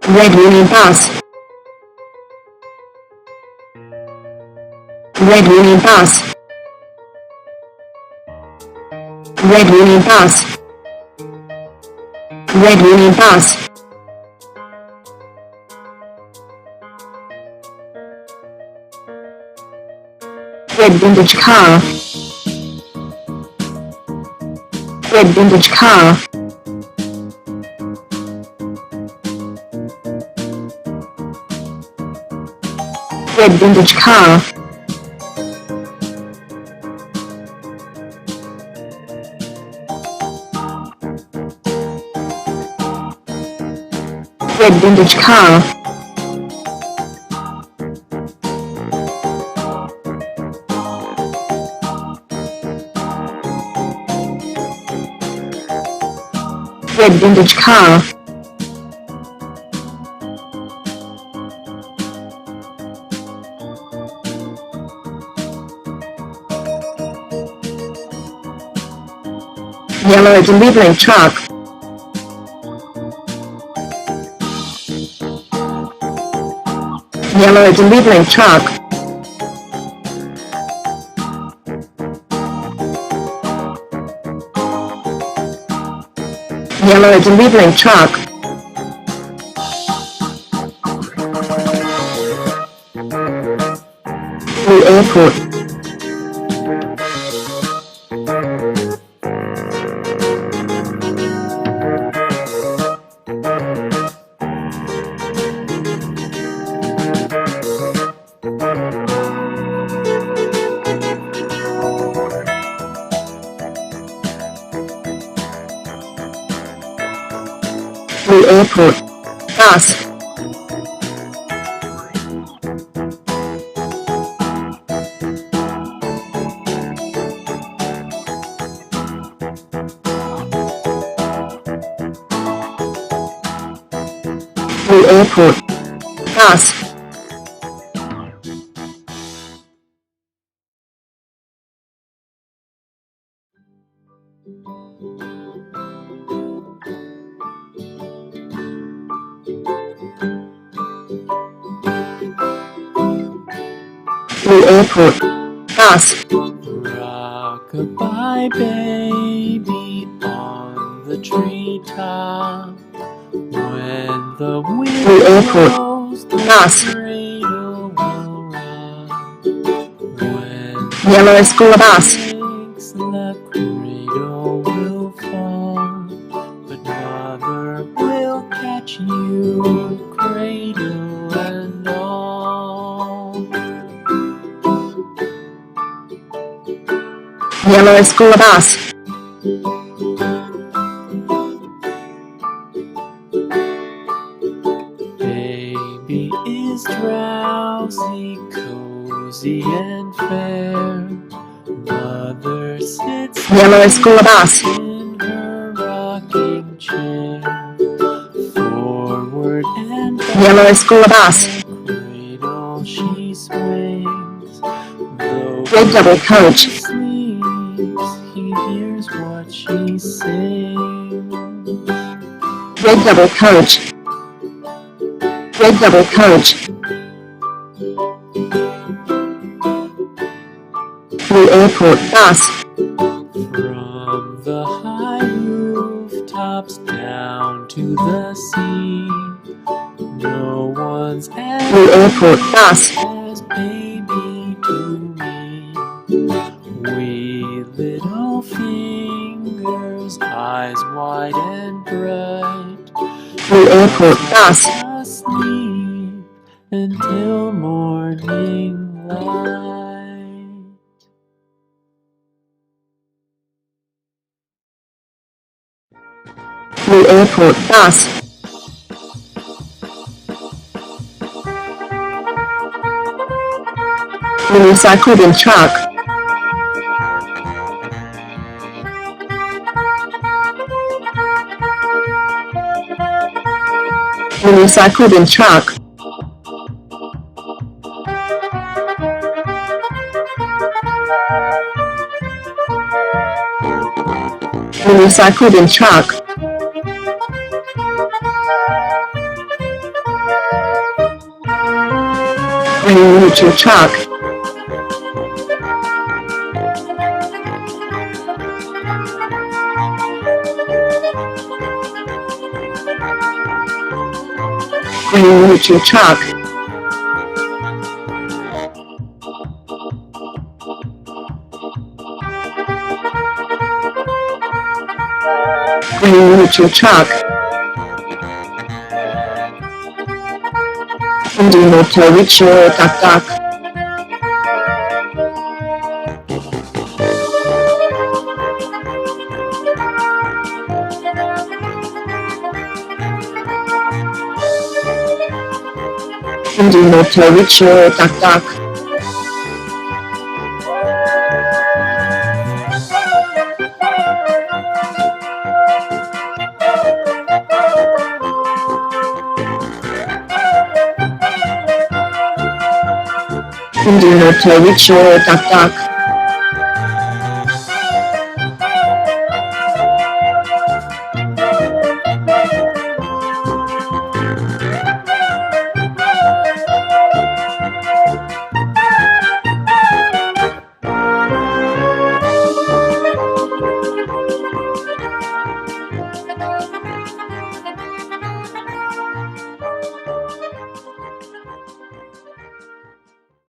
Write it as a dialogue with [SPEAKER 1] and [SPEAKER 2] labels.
[SPEAKER 1] Red Union Bus. Red Union Bus. Red Union Bus. Red Union Bus. Red vintage car. Red vintage car. Red vintage car. Red vintage car. Red vintage car. Yellow delivery truck. Yellow delivery truck. Yellow delivery truck. Blue airport. Blue airport. Bus. Blue airport. Bus. Blue airport. Bus.
[SPEAKER 2] Rock-a-bye baby on the treetop. When the wind
[SPEAKER 1] Blue airport.
[SPEAKER 2] blows, the
[SPEAKER 1] Bus.
[SPEAKER 2] cradle will rock. When
[SPEAKER 1] Yellow school bus.
[SPEAKER 2] breaks, the cradle will fall. But mother will catch you, cradle and all.
[SPEAKER 1] Yellow school bus.
[SPEAKER 2] Baby is drowsy, cozy and fair. Mother sits
[SPEAKER 1] Yellow school bus.
[SPEAKER 2] in her rocking chair. Forward and back,
[SPEAKER 1] Yellow school bus.
[SPEAKER 2] cradle she swings. Though
[SPEAKER 1] Red double coach.
[SPEAKER 2] he sleeps, he hears what she sings.
[SPEAKER 1] Red double coach. Red double coach. Blue airport bus.
[SPEAKER 2] From the high rooftops down to the sea, no one's as
[SPEAKER 1] Blue airport bus.
[SPEAKER 2] as baby to me. Wee little fingers, eyes wide and bright,
[SPEAKER 1] Blue airport bus.
[SPEAKER 2] asleep until morning light.
[SPEAKER 1] Blue airport bus. Blue cycling truck. Blue cycling truck. Blue cycling truck. Bring me to truck. Bring me to truck. Bring me to truck. Hindi mo to reach your tak. Hindi mo to reach your tak. Hindi mo to reach your tak.